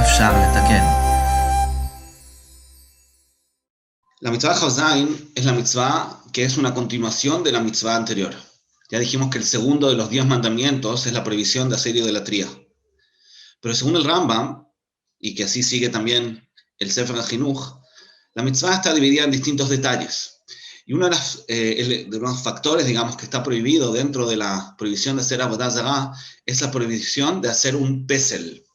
אפשר לתקן. La mitzvah Chazain es la mitzvah que es una continuación de la mitzvah anterior. Ya dijimos que el segundo de los 10 mandamientos es la prohibición de hacer idolatría. Pero según el Rambam, y que así sigue también el Sefer HaChinuch, la mitzvah está dividida en distintos detalles. Y uno de los factores, digamos, que está prohibido dentro de la prohibición de hacer Avodah Zarah es la prohibición de hacer un pesel.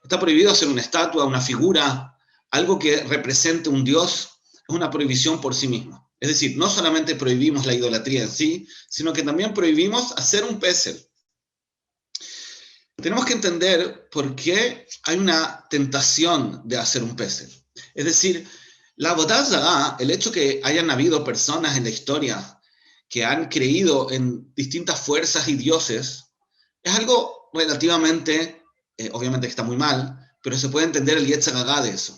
Está prohibido hacer una estatua, una figura, algo que represente un dios, es una prohibición por sí misma. Es decir, no solamente prohibimos la idolatría en sí, sino que también prohibimos hacer un pesel. Tenemos que entender por qué hay una tentación de hacer un pesel. Es decir, la Avodah Zarah, el hecho que hayan habido personas en la historia que han creído en distintas fuerzas y dioses, es algo relativamente, obviamente que está muy mal, pero se puede entender el Yetzer Hara de eso.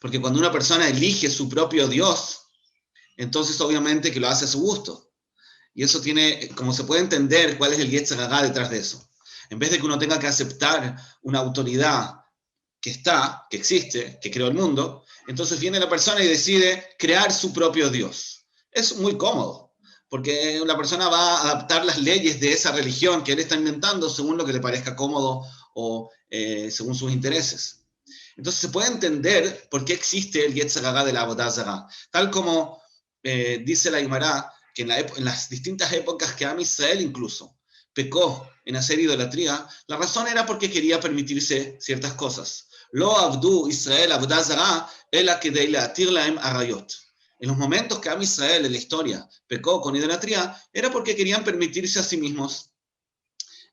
Porque cuando una persona elige su propio Dios, entonces obviamente que lo hace a su gusto. Y eso tiene, como se puede entender cuál es el Yetzer Hara detrás de eso. En vez de que uno tenga que aceptar una autoridad que existe, que creó el mundo, entonces viene la persona y decide crear su propio Dios. Es muy cómodo, porque la persona va a adaptar las leyes de esa religión que él está inventando según lo que le parezca cómodo o según sus intereses. Entonces se puede entender por qué existe el Yetzer Hara de la Avodah Zarah. Tal como dice la Guemará, que en las distintas épocas que Am Israel incluso pecó en hacer idolatría, la razón era porque quería permitirse ciertas cosas. Lo abdu Israel Avodah Zarah ela kedei leatir lahem arayot. En los momentos que Am Israel en la historia pecó con idolatría, era porque querían permitirse a sí mismos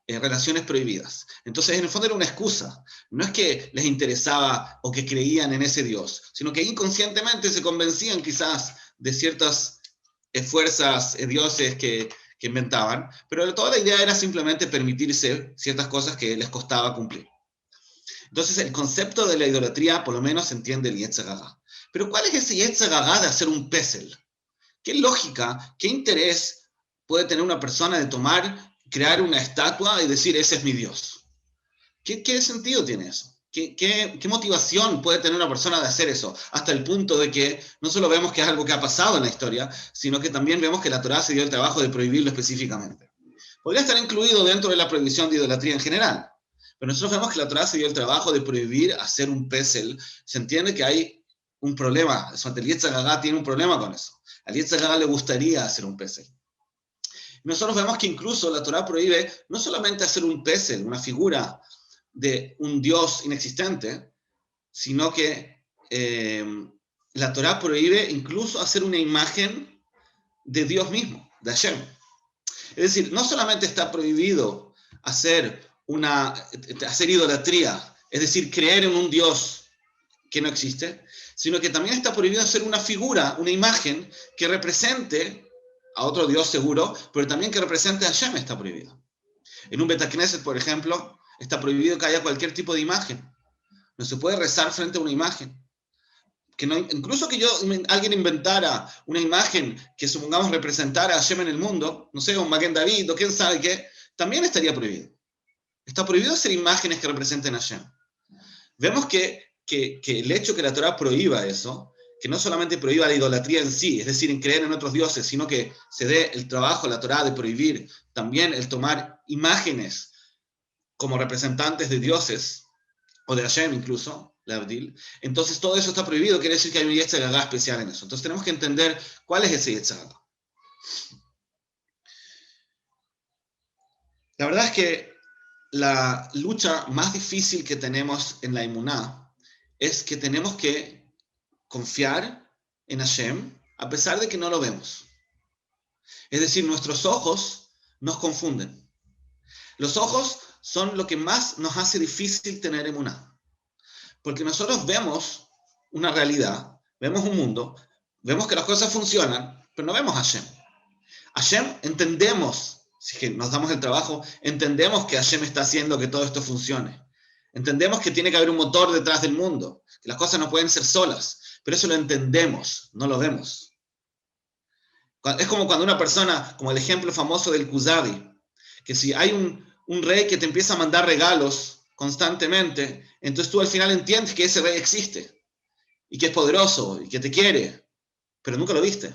relaciones prohibidas. Entonces, en el fondo era una excusa. No es que les interesaba o que creían en ese Dios, sino que inconscientemente se convencían quizás de ciertas fuerzas, dioses que inventaban, pero toda la idea era simplemente permitirse ciertas cosas que les costaba cumplir. Entonces, el concepto de la idolatría, por lo menos, se entiende el Yetzer Hara. Pero ¿cuál es ese Yetzer Hara de hacer un pesel? ¿Qué lógica, qué interés puede tener una persona de crear una estatua y decir, ese es mi Dios? ¿Qué sentido tiene eso? ¿Qué motivación puede tener una persona de hacer eso? Hasta el punto de que no solo vemos que es algo que ha pasado en la historia, sino que también vemos que la Torá se dio el trabajo de prohibirlo específicamente. Podría estar incluido dentro de la prohibición de idolatría en general, pero nosotros vemos que la Torá se dio el trabajo de prohibir hacer un pesel. Se entiende que hay un problema. El Yetzer Hara tiene un problema con eso. Al Yetzer Hara le gustaría hacer un pesel. Nosotros vemos que incluso la Torá prohíbe no solamente hacer un pesel, una figura de un Dios inexistente, sino que la Torá prohíbe incluso hacer una imagen de Dios mismo, de Hashem. Es decir, no solamente está prohibido hacer idolatría, es decir, creer en un Dios que no existe, sino que también está prohibido hacer una figura, una imagen que represente a otro Dios seguro, pero también que represente a Hashem está prohibido. En un Beit Knesset, por ejemplo, está prohibido que haya cualquier tipo de imagen. No se puede rezar frente a una imagen. Incluso que alguien inventara una imagen que supongamos representara a Hashem en el mundo, no sé, un Maguen David o quién sabe qué, también estaría prohibido. Está prohibido hacer imágenes que representen a Hashem. Vemos que el hecho que la Torá prohíba eso, que no solamente prohíba la idolatría en sí, es decir, en creer en otros dioses, sino que se dé el trabajo a la Torá de prohibir también el tomar imágenes como representantes de dioses, o de Hashem incluso, la Abdil. Entonces todo eso está prohibido, quiere decir que hay un Yetzer Hara especial en eso. Entonces tenemos que entender cuál es ese Yetzer Hara. La verdad es que la lucha más difícil que tenemos en la Emuná es que tenemos que confiar en Hashem a pesar de que no lo vemos. Es decir, nuestros ojos nos confunden. Los ojos son lo que más nos hace difícil tener emuná. Porque nosotros vemos una realidad, vemos un mundo, vemos que las cosas funcionan, pero no vemos a Hashem. Hashem entendemos, si es que nos damos el trabajo, entendemos que Hashem está haciendo que todo esto funcione. Entendemos que tiene que haber un motor detrás del mundo, que las cosas no pueden ser solas, pero eso lo entendemos, no lo vemos. Es como cuando una persona, como el ejemplo famoso del Kuzari, que si hay un rey que te empieza a mandar regalos constantemente, entonces tú al final entiendes que ese rey existe, y que es poderoso, y que te quiere, pero nunca lo viste.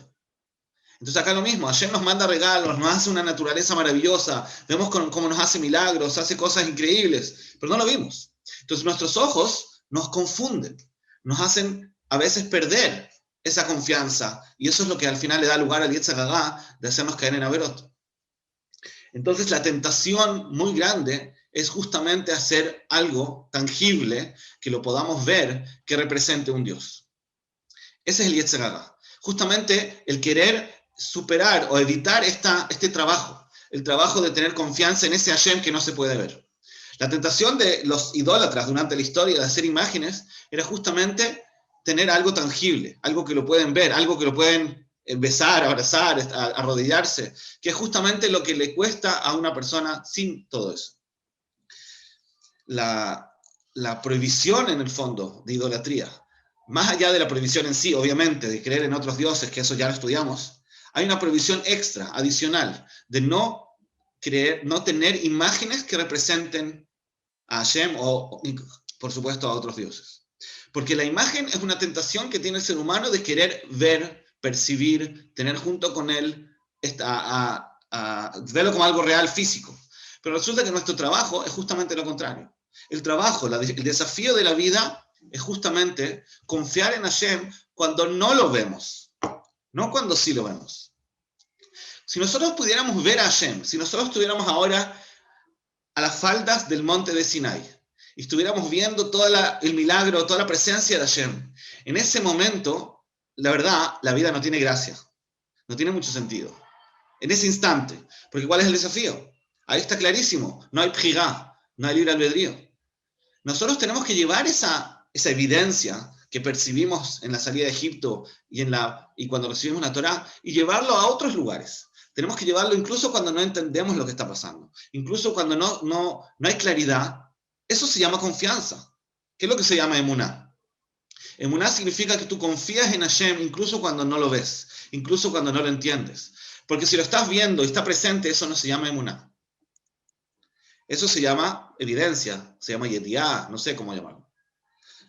Entonces acá lo mismo, Hashem nos manda regalos, nos hace una naturaleza maravillosa, vemos cómo nos hace milagros, hace cosas increíbles, pero no lo vimos. Entonces nuestros ojos nos confunden, nos hacen a veces perder esa confianza, y eso es lo que al final le da lugar al Yetzer Hará de hacernos caer en Averot. Entonces la tentación muy grande es justamente hacer algo tangible, que lo podamos ver, que represente un Dios. Ese es el Yetzer Hará. Justamente el querer superar o evitar este trabajo, el trabajo de tener confianza en ese Hashem que no se puede ver. La tentación de los idólatras durante la historia de hacer imágenes era justamente tener algo tangible, algo que lo pueden ver, algo que lo pueden besar, abrazar, arrodillarse, que es justamente lo que le cuesta a una persona sin todo eso. La prohibición en el fondo de idolatría, más allá de la prohibición en sí, obviamente, de creer en otros dioses, que eso ya lo estudiamos, hay una prohibición extra, adicional, de no tener imágenes que representen a Hashem o, por supuesto, a otros dioses. Porque la imagen es una tentación que tiene el ser humano de querer ver, percibir, tener junto con él, verlo como algo real, físico. Pero resulta que nuestro trabajo es justamente lo contrario. El trabajo, el desafío de la vida es justamente confiar en Hashem cuando no lo vemos, no cuando sí lo vemos. Si nosotros pudiéramos ver a Hashem, si nosotros estuviéramos ahora a las faldas del monte de Sinai y estuviéramos viendo todo el milagro, toda la presencia de Hashem, en ese momento, la verdad, la vida no tiene gracia, no tiene mucho sentido. En ese instante, porque ¿cuál es el desafío? Ahí está clarísimo, no hay bjirá, no hay libre albedrío. Nosotros tenemos que llevar esa evidencia que percibimos en la salida de Egipto y cuando recibimos la Torá, y llevarlo a otros lugares. Tenemos que llevarlo incluso cuando no entendemos lo que está pasando, incluso cuando no hay claridad. Eso se llama confianza. ¿Qué es lo que se llama emuná? Emuná significa que tú confías en Hashem incluso cuando no lo ves, incluso cuando no lo entiendes. Porque si lo estás viendo y está presente, eso no se llama emuná. Eso se llama evidencia, se llama yediá, no sé cómo llamarlo.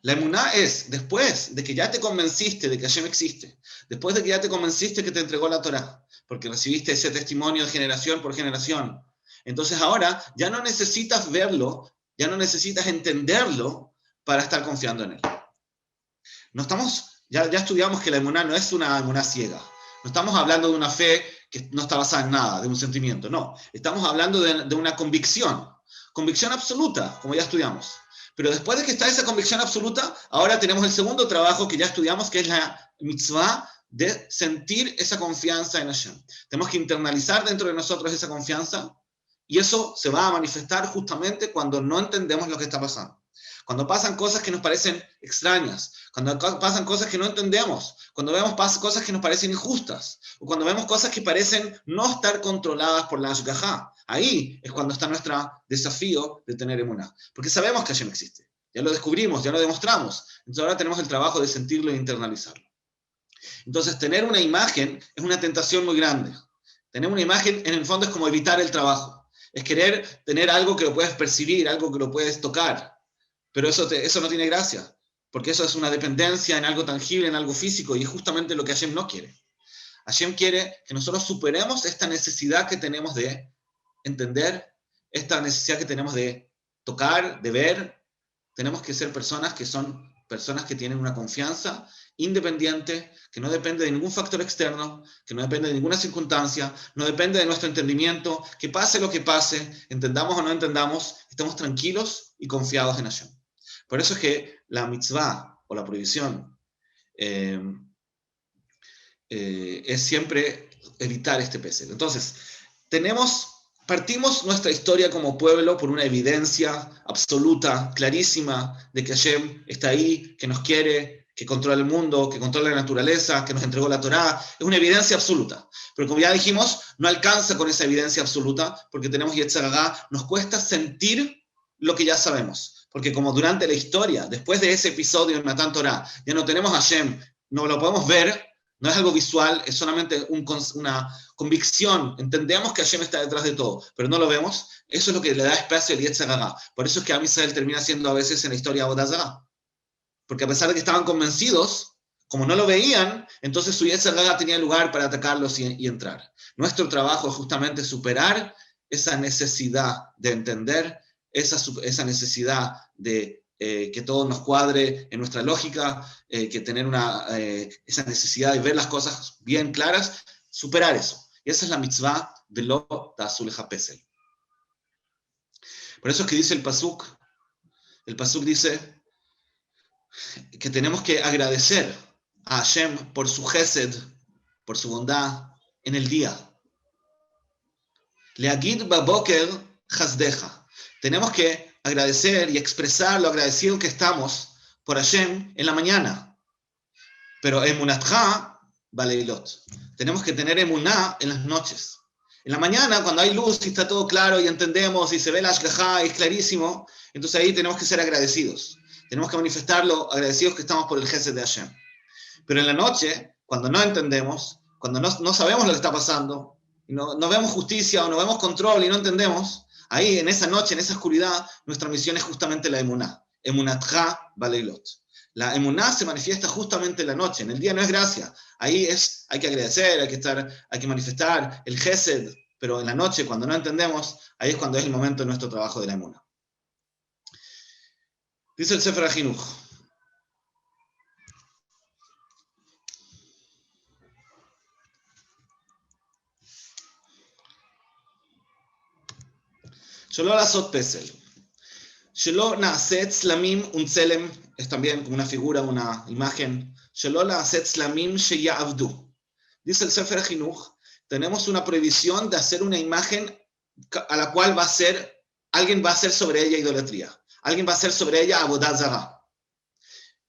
La emuná es, después de que ya te convenciste de que Hashem existe, después de que ya te convenciste que te entregó la Torá, porque recibiste ese testimonio de generación por generación, entonces ahora ya no necesitas verlo, ya no necesitas entenderlo para estar confiando en él. Ya estudiamos que la emuná no es una emuná ciega, no estamos hablando de una fe que no está basada en nada, de un sentimiento, no, estamos hablando de una convicción absoluta, como ya estudiamos. Pero después de que está esa convicción absoluta, ahora tenemos el segundo trabajo que ya estudiamos, que es la mitzvah de sentir esa confianza en Hashem. Tenemos que internalizar dentro de nosotros esa confianza, y eso se va a manifestar justamente cuando no entendemos lo que está pasando. Cuando pasan cosas que nos parecen extrañas, cuando pasan cosas que no entendemos, cuando vemos cosas que nos parecen injustas, o cuando vemos cosas que parecen no estar controladas por la Ashgahá. Ahí es cuando está nuestro desafío de tener emuná. Porque sabemos que Hashem existe. Ya lo descubrimos, ya lo demostramos. Entonces ahora tenemos el trabajo de sentirlo e internalizarlo. Entonces tener una imagen es una tentación muy grande. Tener una imagen en el fondo es como evitar el trabajo. Es querer tener algo que lo puedes percibir, algo que lo puedes tocar. Pero eso no tiene gracia. Porque eso es una dependencia en algo tangible, en algo físico. Y es justamente lo que Hashem no quiere. Hashem quiere que nosotros superemos esta necesidad que tenemos de entender, esta necesidad que tenemos de tocar, de ver. Tenemos que ser personas que tienen una confianza independiente, que no depende de ningún factor externo, que no depende de ninguna circunstancia, no depende de nuestro entendimiento, que pase lo que pase, entendamos o no entendamos, estamos tranquilos y confiados en Hashem. Por eso es que la mitzvah o la prohibición es siempre evitar este pesel. Entonces, partimos nuestra historia como pueblo por una evidencia absoluta, clarísima, de que Hashem está ahí, que nos quiere, que controla el mundo, que controla la naturaleza, que nos entregó la Torá. Es una evidencia absoluta. Pero como ya dijimos, no alcanza con esa evidencia absoluta, porque tenemos Yetzer Hará, nos cuesta sentir lo que ya sabemos. Porque como durante la historia, después de ese episodio en Matan Torá, ya no tenemos a Hashem, no lo podemos ver, No es algo visual, es solamente una convicción. Entendemos que Hashem está detrás de todo, pero no lo vemos. Eso es lo que le da espacio al Yetzer Hara. Por eso es que Am Israel termina siendo a veces en la historia Avodah Zará. Porque a pesar de que estaban convencidos, como no lo veían, entonces su Yetzer Hara tenía lugar para atacarlos y entrar. Nuestro trabajo es justamente superar esa necesidad de entender, esa necesidad de que todo nos cuadre en nuestra lógica, que tener esa necesidad de ver las cosas bien claras, superar eso. Y esa es la mitzvah de lo ta'asu lecha pesel. Por eso es que dice el pasuk dice que tenemos que agradecer a Hashem por su gesed, por su bondad en el día. Leagid baboker chasdeja. Tenemos que agradecer y expresar lo agradecido que estamos por Hashem en la mañana. Pero emunatcha baleilot. Tenemos que tener emuná en las noches. En la mañana, cuando hay luz y está todo claro y entendemos y se ve la ashgajá y es clarísimo, entonces ahí tenemos que ser agradecidos. Tenemos que manifestar lo agradecidos que estamos por el gesed de Hashem. Pero en la noche, cuando no entendemos, cuando no sabemos lo que está pasando, no vemos justicia o no vemos control y no entendemos, ahí en esa noche, en esa oscuridad, nuestra misión es justamente la emuná. Emunatcha baleilot. La emuná se manifiesta justamente en la noche. En el día no es gracia. Ahí hay que agradecer, hay que manifestar el gesed, pero en la noche, cuando no entendemos, ahí es cuando es el momento de nuestro trabajo de la emuná. Dice el Sefer HaChinuch. Shelo lasot pesel. Shelo na'aset tzlamim untzelem, es también como una figura, una imagen. Shelo na'aset tzlamim sheya'avdu. Dice el Sefer HaChinuch, tenemos una prohibición de hacer una imagen a la cual alguien va a hacer sobre ella idolatría. Alguien va a hacer sobre ella avodah zará.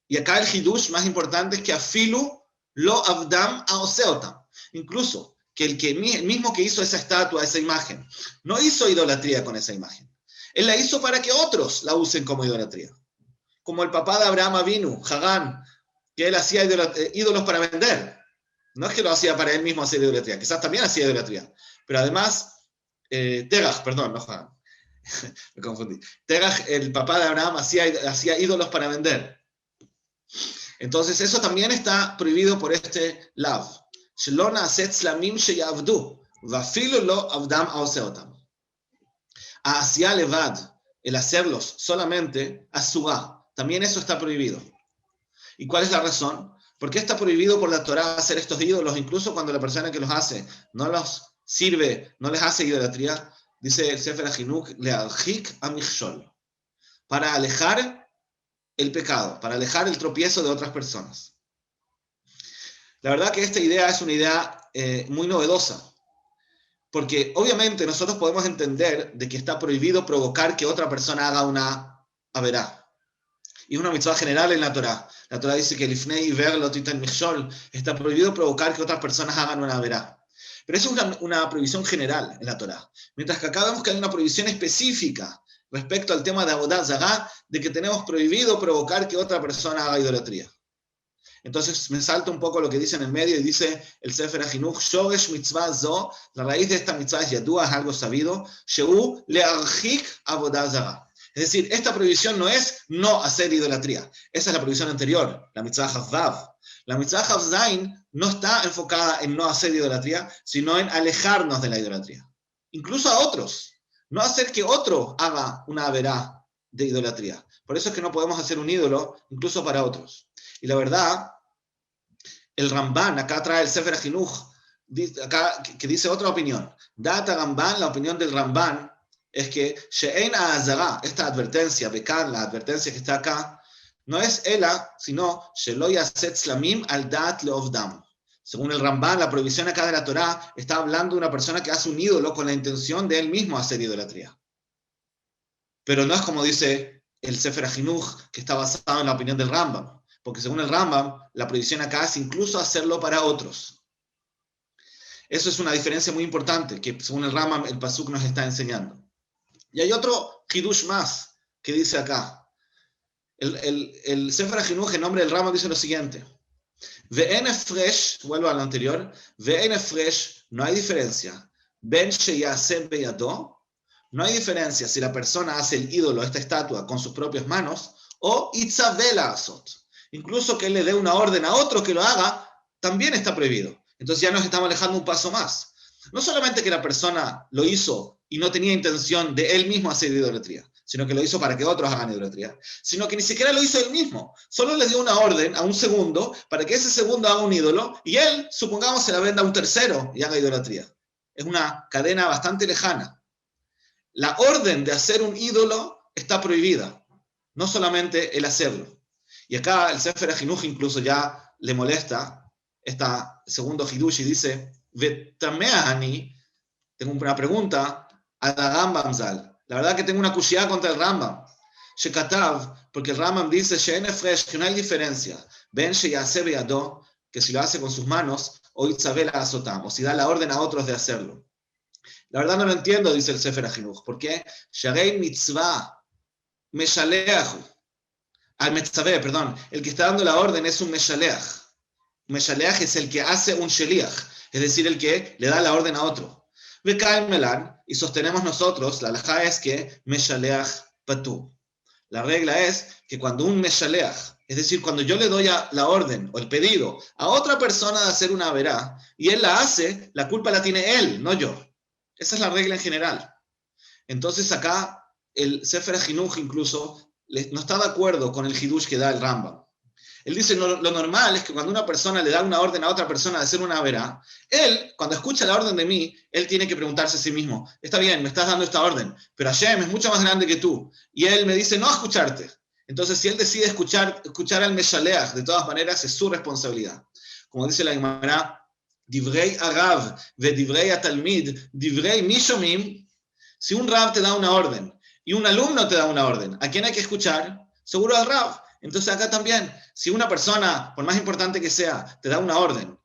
Y acá el hidush más importante es que afilu lo avdam aoseotam. Incluso que el mismo que hizo esa estatua, esa imagen, no hizo idolatría con esa imagen. Él la hizo para que otros la usen como idolatría. Como el papá de Abraham Avinu, Hagán, que él hacía ídolos para vender. No es que lo hacía para él mismo hacer idolatría, quizás también hacía idolatría. Pero además, Terach, perdón, no Hagán, me confundí. Terach, el papá de Abraham, hacía ídolos para vender. Entonces eso también está prohibido por este lav. Shelo na'aset tzlamim sheya'avdu, va'afilu lo avdam aoseotam. Ha'asiyah levad, el hacerlos solamente, asugá, también eso está prohibido. ¿Y cuál es la razón? ¿Por qué está prohibido por la Torá hacer estos ídolos, incluso cuando la persona que los hace no los sirve, no les hace idolatría? Dice el Sefer HaChinuch, le'archik hamichshol, para alejar el pecado, para alejar el tropiezo de otras personas. La verdad que esta idea es una idea muy novedosa, porque obviamente nosotros podemos entender de que está prohibido provocar que otra persona haga una averá. Y una mitzvah general en la Torá. La Torá dice que lifnei iver lo titan michol, está prohibido provocar que otras personas hagan una averá. Pero eso es una prohibición general en la Torá. Mientras que acá vemos que hay una prohibición específica respecto al tema de avodah zará, de que tenemos prohibido provocar que otra persona haga idolatría. Entonces me salta un poco lo que dice en el medio y dice el Sefer HaChinuch, Shoresh mitzvah zo, la raíz de esta mitzvah es yadua, es algo sabido, Sheu le'archik avodah zará. Es decir, esta prohibición no es no hacer idolatría. Esa es la prohibición anterior, la mitzvah Havvav. La mitzvah Havzain no está enfocada en no hacer idolatría, sino en alejarnos de la idolatría. Incluso a otros. No hacer que otro haga una averá de idolatría. Por eso es que no podemos hacer un ídolo, incluso para otros. Y la verdad, el Ramban, acá trae el Sefer HaChinuch, acá que dice otra opinión. Data Ramban, la opinión del Ramban, es que She'ein ha'azara, esta advertencia, Bekan, la advertencia que está acá, no es ela, sino Shelo yaset tzlamim al dat leovdam. Según el Ramban, la prohibición acá de la Torá está hablando de una persona que hace un ídolo con la intención de él mismo hacer idolatría. Pero no es como dice el Sefer HaChinuch, que está basado en la opinión del Rambam. Porque según el Rambam, la prohibición acá es incluso hacerlo para otros. Eso es una diferencia muy importante, que según el Rambam, el Pasuk nos está enseñando. Y hay otro Hidush más, que dice acá. El Sefer HaChinuch, en nombre del Rambam, dice lo siguiente. Ve'en fresh, vuelvo a lo anterior, ve'en fresh, no hay diferencia. Ben sheyaseh beyado, no hay diferencia si la persona hace el ídolo, esta estatua, con sus propias manos, o itzavela asot. Incluso que él le dé una orden a otro que lo haga, también está prohibido. Entonces ya nos estamos alejando un paso más. No solamente que la persona lo hizo y no tenía intención de él mismo hacer idolatría, sino que lo hizo para que otros hagan idolatría, sino que ni siquiera lo hizo él mismo. Solo le dio una orden a un segundo para que ese segundo haga un ídolo y él, supongamos, se la venda a un tercero y haga idolatría. Es una cadena bastante lejana. La orden de hacer un ídolo está prohibida, no solamente el hacerlo. Y acá el Sefer HaChinuch incluso ya le molesta este segundo Hidush y dice, Vetameani, tengo una pregunta a la Rambam Zal. La verdad que tengo una cushía contra el Rambam. Shekatav, porque el Rambam dice, que no hay diferencia. Ben sheyaseh beyado, que si lo hace con sus manos, o itzavela asotam, o si da la orden a otros de hacerlo. La verdad no lo entiendo, dice el Sefer HaChinuch. ¿Por qué? Sharei mitzvah meshaleach. Al metzaveh, perdón. El que está dando la orden es un meshaleach. Meshaleach es el que hace un sheliach, es decir, el que le da la orden a otro. Vekaim melan, y sostenemos nosotros, la halajá es que meshaleach patu. La regla es que cuando un meshaleach, es decir, cuando yo le doy la orden o el pedido a otra persona de hacer una verá, y él la hace, la culpa la tiene él, no yo. Esa es la regla en general. Entonces acá el Sefer HaChinuch incluso no está de acuerdo con el Hidush que da el Rambam. Él dice, lo normal es que cuando una persona le da una orden a otra persona de hacer una verá, él, cuando escucha la orden de mí, él tiene que preguntarse a sí mismo, está bien, me estás dando esta orden, pero Hashem es mucho más grande que tú. Y él me dice, no a escucharte. Entonces, si él decide escuchar al Meshaleach, de todas maneras, es su responsabilidad. Como dice la Gemara, Divrei Arav ve Divrei Atalmid, Divrei Mishomim, si un Rab te da una orden y un alumno te da una orden, ¿a quién hay que escuchar? Seguro al Rab. Entonces acá también, si una persona, por más importante que sea, te da una orden,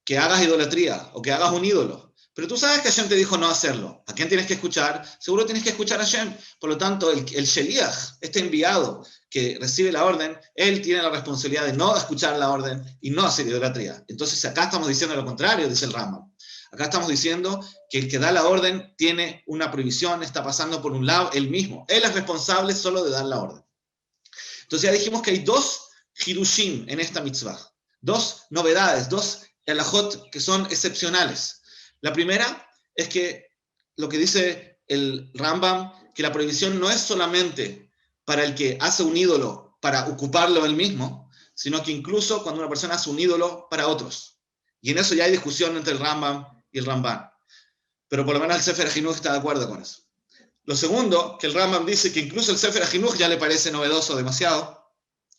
que hagas idolatría o que hagas un ídolo, pero tú sabes que Hashem te dijo no hacerlo, ¿a quién tienes que escuchar? Seguro tienes que escuchar a Hashem. Por lo tanto, el Sheliach, este enviado que recibe la orden, él tiene la responsabilidad de no escuchar la orden y no hacer idolatría. Entonces acá estamos diciendo lo contrario, dice el Rambam. Acá estamos diciendo que el que da la orden tiene una prohibición, está pasando por un lado él mismo. Él es responsable solo de dar la orden. Entonces ya dijimos que hay dos hidushim en esta mitzvah, dos novedades, dos halajot que son excepcionales. La primera es que lo que dice el Rambam, que la prohibición no es solamente para el que hace un ídolo para ocuparlo él mismo, sino que incluso cuando una persona hace un ídolo para otros. Y en eso ya hay discusión entre el Rambam y el Ramban. Pero por lo menos el Sefer HaChinuch está de acuerdo con eso. Lo segundo, que el Rambam dice que incluso el Sefer HaChinuch ya le parece novedoso demasiado,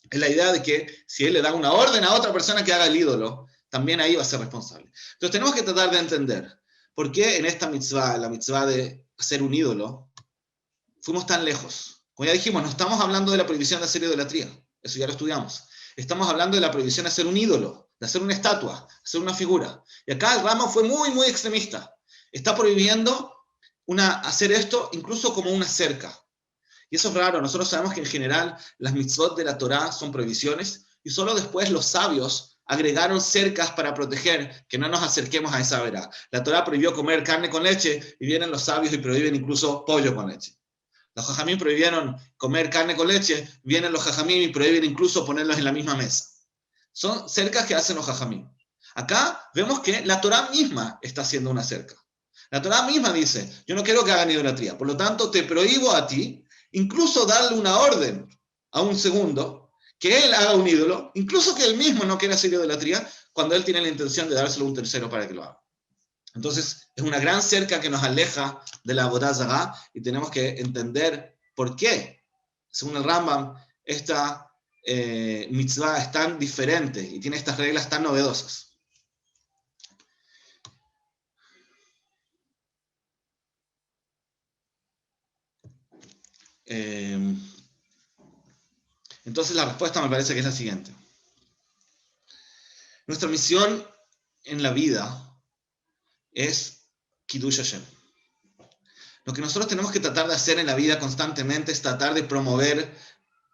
es la idea de que si él le da una orden a otra persona que haga el ídolo, también ahí va a ser responsable. Entonces tenemos que tratar de entender por qué en esta mitzvah, la mitzvah de hacer un ídolo, fuimos tan lejos. Como ya dijimos, no estamos hablando de la prohibición de hacer idolatría, eso ya lo estudiamos. Estamos hablando de la prohibición de hacer un ídolo, de hacer una estatua, hacer una figura. Y acá el Rambam fue muy, muy extremista. Está prohibiendo hacer esto incluso como una cerca. Y eso es raro, nosotros sabemos que en general las mitzvot de la Torá son prohibiciones y solo después los sabios agregaron cercas para proteger que no nos acerquemos a esa verá. La Torá prohibió comer carne con leche y vienen los sabios y prohíben incluso pollo con leche. Los jajamim prohibieron comer carne con leche, vienen los jajamim y prohíben incluso ponerlos en la misma mesa. Son cercas que hacen los jajamim. Acá vemos que la Torá misma está haciendo una cerca. La Torá misma dice, yo no quiero que hagan idolatría, por lo tanto te prohíbo a ti incluso darle una orden a un segundo, que él haga un ídolo, incluso que él mismo no quiera hacer idolatría, cuando él tiene la intención de dárselo a un tercero para que lo haga. Entonces, es una gran cerca que nos aleja de la avodah zará y tenemos que entender por qué, según el Rambam, esta mitzvah es tan diferente y tiene estas reglas tan novedosas. Entonces la respuesta me parece que es la siguiente. Nuestra misión en la vida es Kiddush Hashem. Lo que nosotros tenemos que tratar de hacer en la vida constantemente es tratar de promover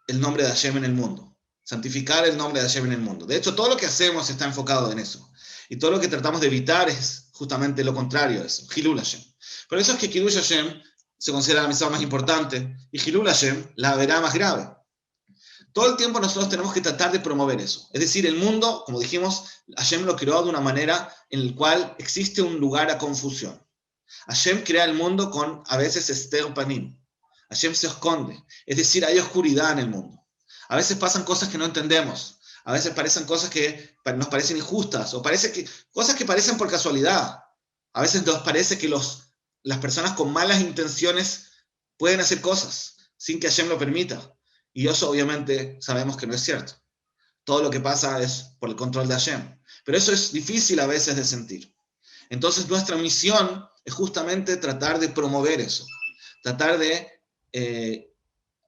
el nombre de Hashem en el mundo. santificar el nombre de Hashem en el mundo. De hecho, todo lo que hacemos está enfocado en eso. Y todo lo que tratamos de evitar es justamente lo contrario a eso, Hilul Hashem. Por eso es que Kiddush Hashem se considera la mitzvah más importante y Hilul Hashem la verá más grave. Todo el tiempo nosotros tenemos que tratar de promover eso. Es decir, el mundo, como dijimos, Hashem lo creó de una manera en la cual existe un lugar a confusión. Hashem crea el mundo con, a veces, Ester Panim. Hashem se esconde. Es decir, hay oscuridad en el mundo. A veces pasan cosas que no entendemos. A veces parecen cosas que nos parecen injustas. O cosas que parecen por casualidad. A veces nos parece que las personas con malas intenciones pueden hacer cosas sin que Hashem lo permita. Y eso obviamente sabemos que no es cierto. Todo lo que pasa es por el control de Hashem. Pero eso es difícil a veces de sentir. Entonces nuestra misión es justamente tratar de promover eso. Tratar de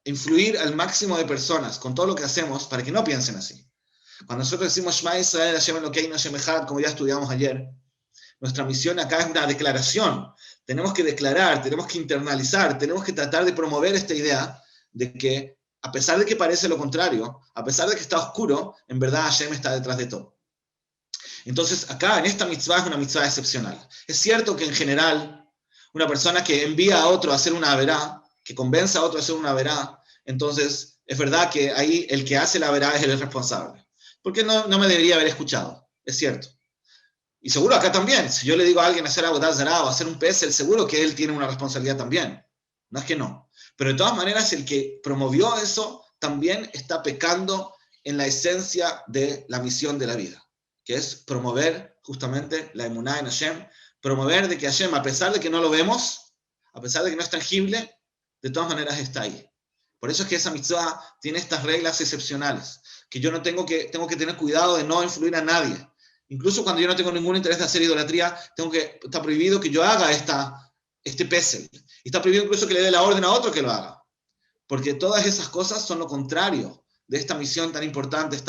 influir al máximo de personas con todo lo que hacemos para que no piensen así. Cuando nosotros decimos Shema Israel, Hashem Elokeinu, Hashem Echad, como ya estudiamos ayer, nuestra misión acá es una declaración. Tenemos que declarar, tenemos que internalizar, tenemos que tratar de promover esta idea de que a pesar de que parece lo contrario, a pesar de que está oscuro, en verdad Hashem está detrás de todo. Entonces, acá en esta mitzvah es una mitzvah excepcional. Es cierto que en general, una persona que envía a otro a hacer una averá, que convence a otro a hacer una averá, entonces es verdad que ahí el que hace la averá es el responsable. Porque no me debería haber escuchado, es cierto. Y seguro acá también, si yo le digo a alguien hacer avodat zará o hacer un pesel, seguro que él tiene una responsabilidad también. No es que no. Pero de todas maneras, el que promovió eso también está pecando en la esencia de la misión de la vida, que es promover justamente la emuná en Hashem, promover de que Hashem, a pesar de que no lo vemos, a pesar de que no es tangible, de todas maneras está ahí. Por eso es que esa mitzvah tiene estas reglas excepcionales, que yo tengo que tener cuidado de no influir a nadie. Incluso cuando yo no tengo ningún interés de hacer idolatría, está prohibido que yo haga este pesel. Y está prohibido incluso que le dé la orden a otro que lo haga. Porque todas esas cosas son lo contrario de esta misión tan importante.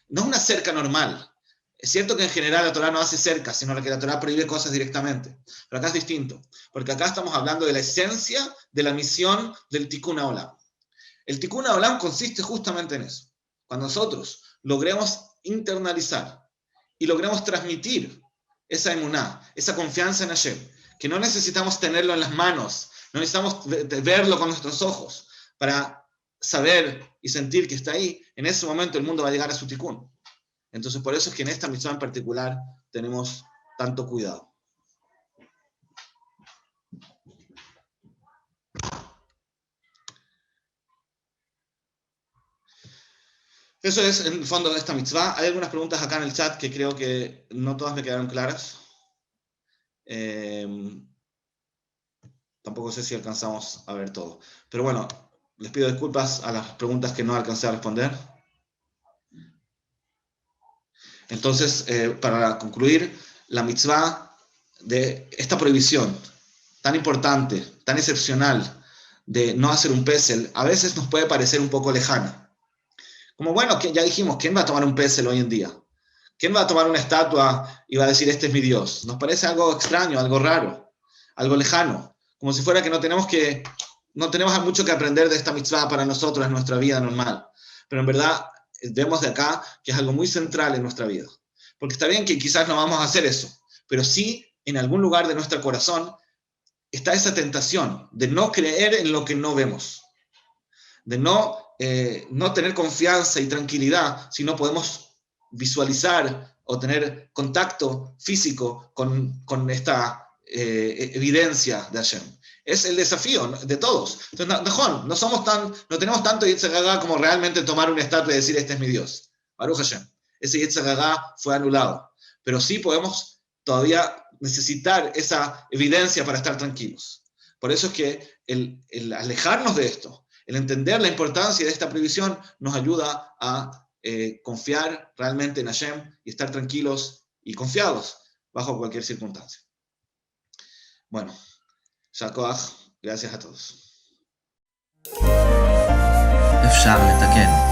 No es una cerca normal. Es cierto que en general la Torá no hace cerca, sino que la Torá prohíbe cosas directamente. Pero acá es distinto. Porque acá estamos hablando de la esencia de la misión del Tikkun Haolam. El Tikkun Haolam consiste justamente en eso. Cuando nosotros logremos internalizar y logremos transmitir esa emuná, esa confianza en Hashem, que no necesitamos tenerlo en las manos, no necesitamos verlo con nuestros ojos para saber y sentir que está ahí, en ese momento el mundo va a llegar a su tikkun. Entonces por eso es que en esta mitzvah en particular tenemos tanto cuidado. Eso es en el fondo de esta mitzvah. Hay algunas preguntas acá en el chat que creo que no todas me quedaron claras. Tampoco sé si alcanzamos a ver todo. Pero bueno, les pido disculpas a las preguntas que no alcancé a responder. Entonces, para concluir, la mitzvah de esta prohibición tan importante, tan excepcional, de no hacer un pesel, a veces nos puede parecer un poco lejana. Como bueno, que ya dijimos, ¿quién va a tomar un pesel hoy en día? ¿Quién va a tomar una estatua y va a decir, este es mi Dios? Nos parece algo extraño, algo raro, algo lejano. Como si fuera que no tenemos mucho que aprender de esta mitzvah para nosotros en nuestra vida normal. Pero en verdad, vemos de acá que es algo muy central en nuestra vida. Porque está bien que quizás no vamos a hacer eso, pero sí, en algún lugar de nuestro corazón, está esa tentación de no creer en lo que no vemos. De no tener confianza y tranquilidad si no podemos visualizar o tener contacto físico con esta evidencia de Hashem. Es el desafío de todos. Entonces, no tenemos tanto Yetzer Hara como realmente tomar una estatua y decir, este es mi Dios. Baruch Hashem. Ese Yetzer Hara fue anulado. Pero sí podemos todavía necesitar esa evidencia para estar tranquilos. Por eso es que el alejarnos de esto, el entender la importancia de esta prohibición, nos ayuda a confiar realmente en Hashem y estar tranquilos y confiados bajo cualquier circunstancia. Bueno, Shakoach, gracias a todos. אפשר לתקן.